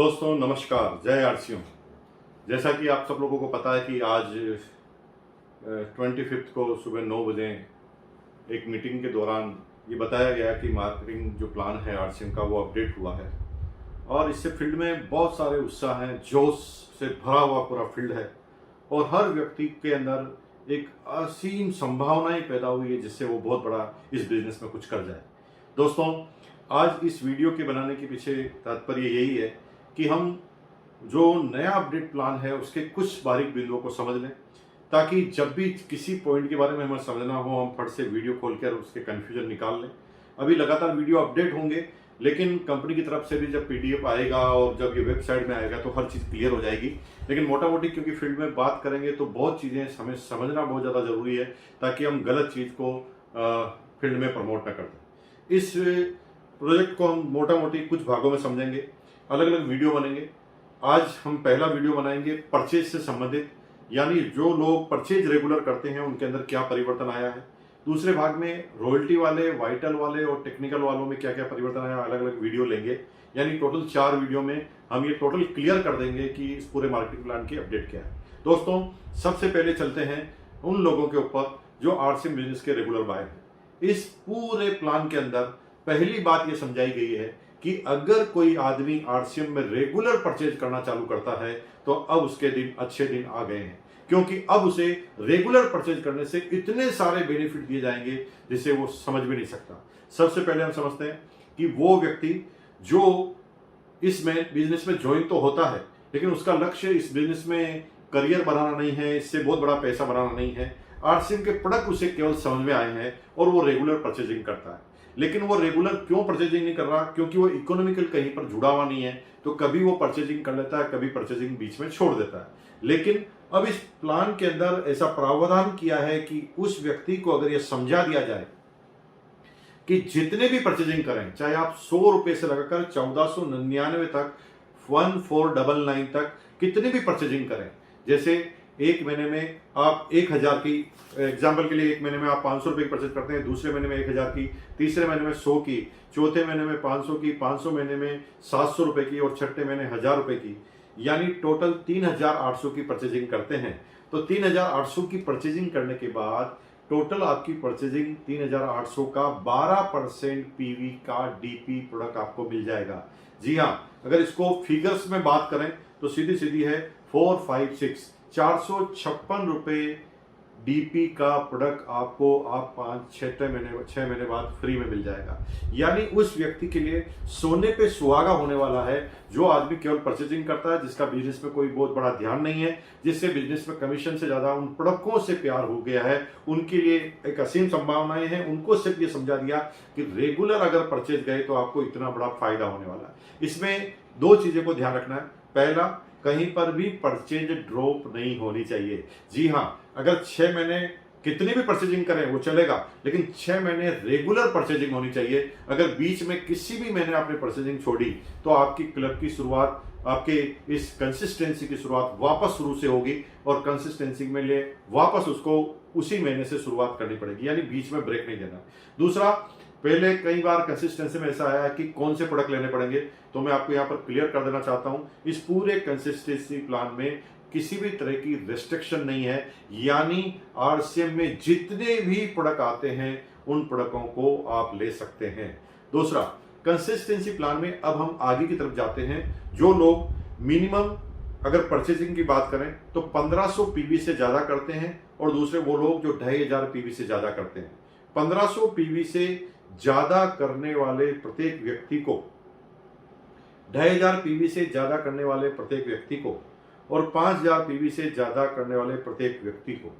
दोस्तों नमस्कार, जय आरसीएम। जैसा कि आप सब लोगों को पता है कि आज 25 को सुबह 9 बजे एक मीटिंग के दौरान ये बताया गया कि मार्केटिंग जो प्लान है आरसीएम का वो अपडेट हुआ है और इससे फील्ड में बहुत सारे उत्साह हैं, जोश से भरा हुआ पूरा फील्ड है और हर व्यक्ति के अंदर एक असीम संभावनाएं पैदा हुई है जिससे वो बहुत बड़ा इस बिजनेस में कुछ कर जाए। दोस्तों, आज इस वीडियो के बनाने के पीछे तात्पर्य यही है कि हम जो नया अपडेट प्लान है उसके कुछ बारीक बिंदुओं को समझ लें, ताकि जब भी किसी पॉइंट के बारे में हमें समझना हो हम फट से वीडियो खोलकर उसके कन्फ्यूजन निकाल लें। अभी लगातार वीडियो अपडेट होंगे, लेकिन कंपनी की तरफ से भी जब पीडीएफ आएगा और जब ये वेबसाइट में आएगा तो हर चीज़ क्लियर हो जाएगी। लेकिन मोटा मोटी क्योंकि फील्ड में बात करेंगे तो बहुत चीज़ें हमें समझना बहुत ज़्यादा ज़रूरी है, ताकि हम गलत चीज़ को फील्ड में प्रमोट न कर दें। इस प्रोजेक्ट को हम मोटा मोटी कुछ भागों में समझेंगे, अलग अलग वीडियो बनेंगे। आज हम पहला वीडियो बनाएंगे परचेज से संबंधित, यानी जो लोग परचेज रेगुलर करते हैं उनके अंदर क्या परिवर्तन आया है। दूसरे भाग में रॉयल्टी वाले, वाइटल वाले और टेक्निकल वालों में क्या क्या परिवर्तन आया, अलग अलग वीडियो लेंगे। यानी टोटल 4 वीडियो में हम ये टोटल क्लियर कर देंगे कि इस पूरे मार्केटिंग प्लान की अपडेट क्या है। दोस्तों, सबसे पहले चलते हैं उन लोगों के ऊपर जो आरसीएम बिजनेस के रेगुलर बायर हैं। इस पूरे प्लान के अंदर पहली बात यह समझाई गई है कि अगर कोई आदमी आरसीएम में रेगुलर परचेज करना चालू करता है तो अब उसके दिन अच्छे दिन आ गए हैं, क्योंकि अब उसे रेगुलर परचेज करने से इतने सारे बेनिफिट दिए जाएंगे जिसे वो समझ भी नहीं सकता। सबसे पहले हम समझते हैं कि वो व्यक्ति जो इसमें बिजनेस में ज्वाइन तो होता है, लेकिन उसका लक्ष्य इस बिजनेस में करियर बनाना नहीं है, इससे बहुत बड़ा पैसा बनाना नहीं है। आरसीएम के प्रोडक्ट उसे केवल समझ में आए हैं और वो रेगुलर परचेजिंग करता है। लेकिन वो रेगुलर क्यों परचेजिंग नहीं कर रहा? क्योंकि वो इकोनॉमिकल कहीं पर जुड़ा हुआ नहीं है, तो कभी वो परचेजिंग कर लेता है, कभी परचेजिंग बीच में छोड़ देता है। लेकिन अब इस प्लान के अंदर ऐसा प्रावधान किया है कि उस व्यक्ति को अगर यह समझा दिया जाए कि जितने भी परचेजिंग करें, चाहे आप 100 रुपए से लगाकर 1499 तक 1499 तक कितनी भी परचेजिंग करें, जैसे एक महीने में आप 1000 की, एग्जाम्पल के लिए एक महीने में आप 500 रुपए की परचेज करते हैं, दूसरे महीने में 1000 की, तीसरे महीने में 100 की, चौथे महीने में 500 की, 500 महीने में 700 रुपए की और छठे महीने 1000 रुपए की, यानी टोटल 3800 की परचेजिंग करते हैं। तो 3800 की परचेजिंग करने के बाद टोटल आपकी परचेजिंग 3800 का 12% पीवी का डीपी प्रोडक्ट आपको मिल जाएगा। जी हाँ, अगर इसको फिगर्स में बात करें तो सीधी सीधी है 456 रुपए डीपी का प्रोडक्ट आपको 6 महीने बाद फ्री में मिल जाएगा। यानी उस व्यक्ति के लिए सोने पे सुहागा होने वाला है जो आदमी केवल परचेजिंग करता है, जिसका बिजनेस में कोई बहुत बड़ा ध्यान नहीं है, जिससे बिजनेस में कमीशन से ज्यादा उन प्रोडक्टों से प्यार हो गया है। उनके लिए एक असीम संभावनाएं हैं। उनको सिर्फ ये समझा दिया कि रेगुलर अगर परचेज गए तो आपको इतना बड़ा फायदा होने वाला है। इसमें 2 चीजें को ध्यान रखना है। पहला, कहीं पर भी परचेज ड्रॉप नहीं होनी चाहिए। जी हाँ, अगर 6 महीने कितनी भी परचेजिंग करें वो चलेगा, लेकिन 6 महीने रेगुलर परचेजिंग होनी चाहिए। अगर बीच में किसी भी महीने आपने परचेजिंग छोड़ी तो आपकी क्लब की शुरुआत, आपके इस कंसिस्टेंसी की शुरुआत वापस शुरू से होगी और कंसिस्टेंसी में लिए वापस उसको उसी महीने से शुरुआत करनी पड़ेगी, यानी बीच में ब्रेक नहीं देना। दूसरा, पहले कई बार कंसिस्टेंसी में ऐसा आया है कि कौन से प्रोडक्ट लेने पड़ेंगे, तो मैं आपको यहाँ पर क्लियर कर देना चाहता हूँ, इस पूरे कंसिस्टेंसी प्लान में किसी भी तरह की रेस्ट्रिक्शन नहीं है। यानी आरसीएम में जितने भी प्रोडक्ट आते हैं उन प्रोडक्टों को आप ले सकते हैं। दूसरा, कंसिस्टेंसी प्लान में अब हम आगे की तरफ जाते हैं। जो लोग मिनिमम अगर परचेजिंग की बात करें तो 1500 पीवी से ज्यादा करते हैं और दूसरे वो लोग जो 2500 पीवी से ज्यादा करते हैं। 1500 पीवी से ज्यादा करने वाले प्रत्येक व्यक्ति को, 2500 पीवी से ज्यादा करने वाले प्रत्येक व्यक्ति को और 5000 पीवी से ज्यादा करने वाले प्रत्येक व्यक्ति को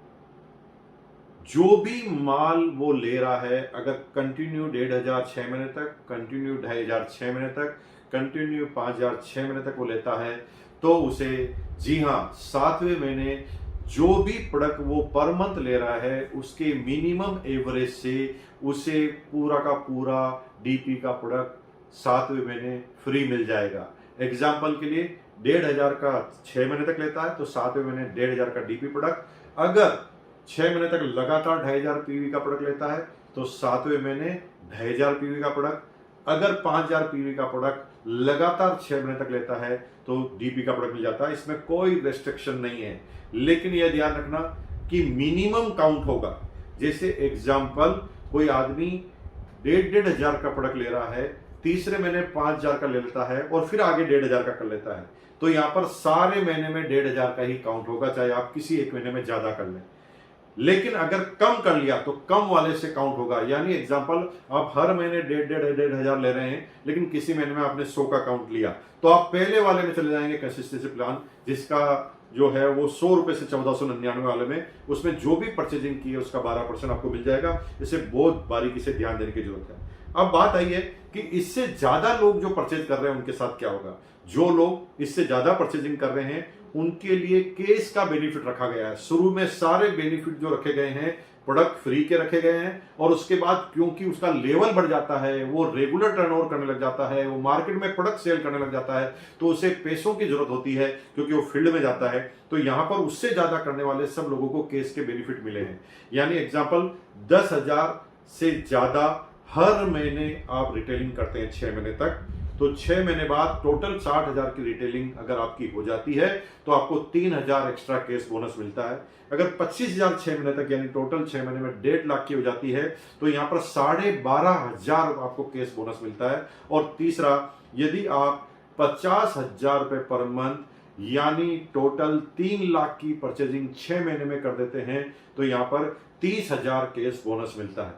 जो भी माल वो ले रहा है, अगर कंटिन्यू 1500 6 महीने तक, कंटिन्यू 2500 6 महीने तक, कंटिन्यू 5000 6 महीने तक वो लेता है, तो उसे, जी हाँ, 7वें महीने जो भी प्रोडक्ट वो पर मंथ ले रहा है उसके मिनिमम एवरेज से उसे पूरा का पूरा डीपी का प्रोडक्ट 7वें महीने फ्री मिल जाएगा। एग्जाम्पल के लिए 1500 का 6 महीने तक लेता है तो 7वें महीने 1500 का डीपी प्रोडक्ट। अगर 6 महीने तक लगातार 2500 पीवी का प्रोडक्ट लेता है तो 7वें महीने 2500 पीवी का प्रोडक्ट। अगर 5000 पीवी का प्रोडक्ट लगातार 6 महीने तक लेता है तो डीपी का प्रोडक्ट मिल जाता है। इसमें कोई रेस्ट्रिक्शन नहीं है, लेकिन यह ध्यान रखना कि मिनिमम काउंट होगा। जैसे एग्जाम्पल, कोई आदमी 1,500 का प्रोडक्ट ले रहा है, तीसरे महीने 5,000 का ले लेता है और फिर आगे 1,500 का कर लेता है, तो यहां पर सारे महीने में 1,500 का ही काउंट होगा, चाहे आप किसी एक महीने में ज्यादा कर लें। लेकिन अगर कम कर लिया तो कम वाले से काउंट होगा। यानी एग्जांपल, आप हर महीने 1,500 ले रहे हैं, लेकिन किसी महीने में आपने 100 का काउंट लिया, तो आप पहले वाले में चले जाएंगे कंसिस्टेंसी प्लान, जिसका जो है वो 100 रुपए से 1499 वाले में, उसमें जो भी परचेजिंग की है उसका 12% आपको मिल जाएगा। इसे बहुत बारीकी से ध्यान देने की जरूरत है। अब बात आई है कि इससे ज्यादा लोग जो परचेज कर रहे हैं उनके साथ क्या होगा। जो लोग इससे ज्यादा परचेजिंग कर रहे हैं उनके लिए केस का बेनिफिट रखा गया है। शुरू में सारे बेनिफिट जो रखे गए हैं प्रोडक्ट फ्री के रखे गए हैं, और उसके बाद क्योंकि उसका लेवल बढ़ जाता है, वो रेगुलर टर्नओवर करने लग जाता है, वो मार्केट में प्रोडक्ट सेल करने लग जाता है, तो उसे पैसों की जरूरत होती है क्योंकि वो फील्ड में जाता है। तो यहां पर उससे ज्यादा करने वाले सब लोगों को केस के बेनिफिट मिले हैं। यानी एग्जाम्पल, 10,000 से ज्यादा हर महीने आप रिटेलिंग करते हैं 6 महीने तक, तो 6 महीने बाद टोटल 60,000 की रिटेलिंग अगर आपकी हो जाती है तो आपको 3,000 एक्स्ट्रा केस बोनस मिलता है। अगर 25,000 6 महीने तक, यानी टोटल 6 महीने में 1.5 लाख की हो जाती है, तो यहां पर 12,500 आपको केस बोनस मिलता है। और तीसरा, यदि आप 50,000 रुपए पर मंथ यानी टोटल 3 लाख की परचेजिंग 6 महीने में कर देते हैं, तो यहां पर 30,000 केस बोनस मिलता है।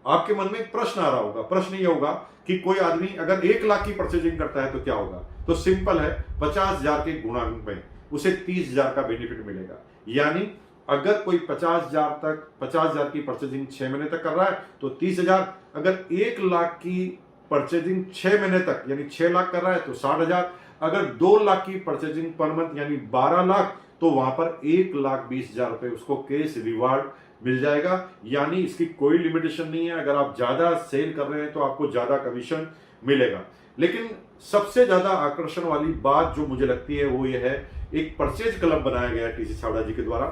आपके मन में एक प्रश्न आ रहा होगा, प्रश्न ये होगा कि कोई आदमी अगर 1 लाख की परचेजिंग करता है तो क्या होगा। तो सिंपल है, 50,000 के गुणा में उसे 30,000 का बेनिफिट मिलेगा। यानी अगर कोई 50,000 की परचेजिंग 6 महीने तक कर रहा है तो 30,000, अगर 1 लाख की परचेजिंग 6 महीने तक यानी 6 लाख कर रहा है तो 60,000, अगर 2 लाख की परचेजिंग पर मंथ यानी 12 लाख, तो वहां पर 1,20,000 रुपए उसको केस रिवार्ड मिल जाएगा। यानी इसकी कोई लिमिटेशन नहीं है। अगर आप ज्यादा सेल कर रहे हैं तो आपको ज्यादा कमीशन मिलेगा। लेकिन सबसे ज्यादा आकर्षण वाली बात जो मुझे लगती है वो ये है, एक परचेज क्लब बनाया गया है टीसी छावड़ा जी के द्वारा,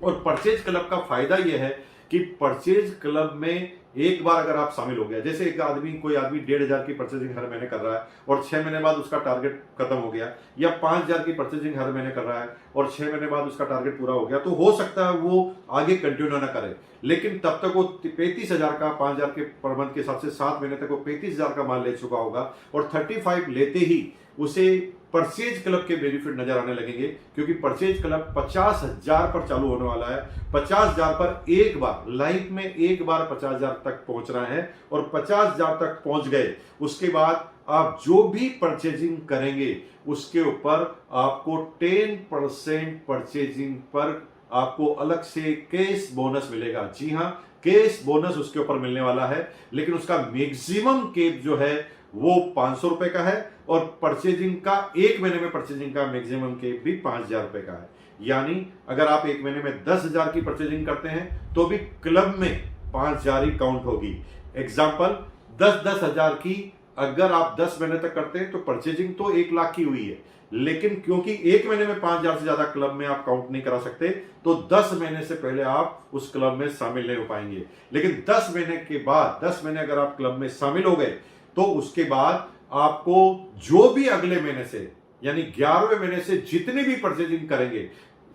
और परचेज क्लब का फायदा यह है कि परचेज क्लब में एक बार अगर आप शामिल हो गया, जैसे कोई आदमी 1,500 की परचेजिंग हर महीने कर रहा है और 6 महीने बाद उसका टारगेट खत्म हो गया, या 5,000 की परचेजिंग हर महीने कर रहा है और 6 महीने बाद उसका टारगेट पूरा हो गया, तो हो सकता है वो आगे कंटिन्यू ना करे, लेकिन तब तक वो 35,000 का 5,000 के पर मंथ के हिसाब से 7 महीने तक वो 35,000 का माल ले चुका होगा, और 35 लेते ही उसे परचेज क्लब के बेनिफिट नजर आने लगेंगे, क्योंकि परचेज क्लब 50,000 पर चालू होने वाला है। 50,000 पर एक बार लाइफ में एक बार 50,000 तक पहुंचना है, और 50,000 तक पहुंच गए उसके बाद आप जो भी परचेजिंग करेंगे उसके ऊपर आपको 10% परचेजिंग पर आपको अलग से केस बोनस मिलेगा। जी हां, केस बोनस उसके ऊपर मिलने वाला है, लेकिन उसका मैक्सिमम केप जो है वो 500 रुपए का है, और परचेजिंग का एक महीने में परचेजिंग का मैक्सिमम केप भी 5,000 रुपए का है। यानी अगर आप एक महीने में 10,000 की परचेजिंग करते हैं तो भी क्लब में 5,000 ही काउंट होगी। एग्जाम्पल, 10,000 की अगर आप 10 महीने तक करते हैं तो परचेजिंग तो 1 लाख की हुई है, लेकिन क्योंकि एक महीने में 5,000 से ज्यादा क्लब में आप काउंट नहीं करा सकते, तो 10 महीने से पहले आप उस क्लब में शामिल नहीं हो पाएंगे। लेकिन 10 महीने के बाद, 10 महीने अगर आप क्लब में शामिल हो गए तो उसके बाद आपको जो भी अगले महीने से यानी 11वें महीने से जितनी भी परचेजिंग करेंगे,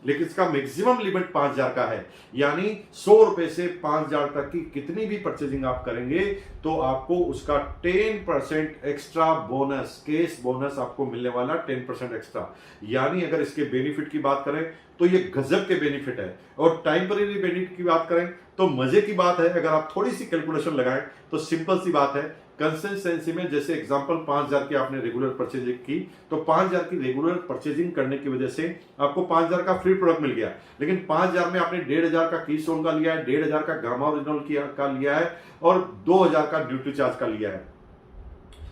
लेकिन इसका मैक्सिमम लिमिट 5,000 का है, यानी 100 रुपए से 5,000 तक की कितनी भी परचेजिंग आप करेंगे तो आपको उसका 10% एक्स्ट्रा बोनस, केस बोनस आपको मिलने वाला 10% एक्स्ट्रा। यानी अगर इसके बेनिफिट की बात करें तो ये गजब के बेनिफिट है। और टाइमपरेरी बेनिफिट की बात करें तो मजे की बात है, अगर आप थोड़ी सी कैलकुलेशन लगाएं तो सिंपल सी बात है, कंसिस्टेंसी में जैसे एग्जांपल 5,000 की आपने रेगुलर परचेजिंग की, तो 5,000 की रेगुलर परचेजिंग करने की वजह से आपको 5,000 का फ्री प्रोडक्ट मिल गया, लेकिन 5,000 में आपने 1,500 का कीस्टोन का लिया है, 1,500 का गामा ओरिजिनल का लिया है, और 2,000 का ड्यूटी चार्ज का लिया है।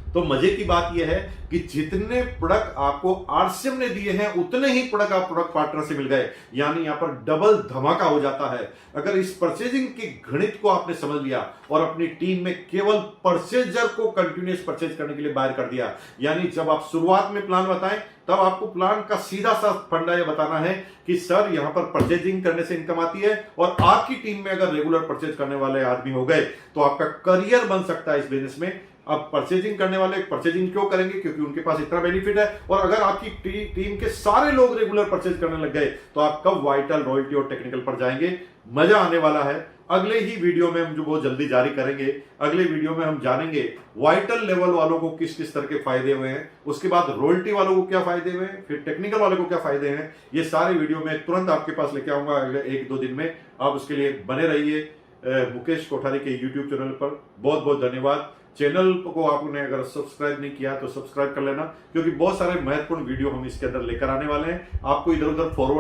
तो मजे की बात यह है कि जितने प्रोडक्ट आपको आरसीएम ने दिए हैं उतने ही प्रोडक्ट आप प्रोडक्ट पार्टनर से मिल गए, यानी यहां पर डबल धमाका हो जाता है। अगर इस परचेजिंग के गणित को आपने समझ लिया और अपनी टीम में केवल परचेजर को कंटिन्यूअस परचेज करने के लिए बाहर कर दिया, यानी जब आप शुरुआत में प्लान बताएं तब आपको प्लान का सीधा सा फंडा यह बताना है कि सर यहां पर परचेजिंग करने से इनकम आती है, और आपकी टीम में अगर रेगुलर परचेज करने वाले आदमी हो गए तो आपका करियर बन सकता है इस बिजनेस में। अब परचेजिंग करने वाले परचेजिंग क्यों करेंगे? क्योंकि उनके पास इतना बेनिफिट है। और अगर आपकी टीम के सारे लोग रेगुलर परचेज करने लग गए तो आप कब वाइटल, रॉयल्टी और टेक्निकल पर जाएंगे? मजा आने वाला है। अगले ही वीडियो में हम जो बहुत जल्दी जारी करेंगे, अगले वीडियो में हम जानेंगे वाइटल लेवल वालों को किस किस तरह के फायदे हुए हैं, उसके बाद रॉयल्टी वालों को क्या फायदे हुए हैं, फिर टेक्निकल वालों को क्या फायदे हैं। ये सारे वीडियो में तुरंत आपके पास लेके आऊंगा अगले 1-2 दिन में। आप उसके लिए बने रहिए मुकेश कोठारी के यूट्यूब चैनल पर। बहुत बहुत धन्यवाद। चैनल को आपने अगर सब्सक्राइब नहीं किया तो सब्सक्राइब कर लेना, क्योंकि बहुत सारे महत्वपूर्ण वीडियो हम इसके अंदर लेकर आने वाले हैं। आपको इधर उधर फॉरवर्ड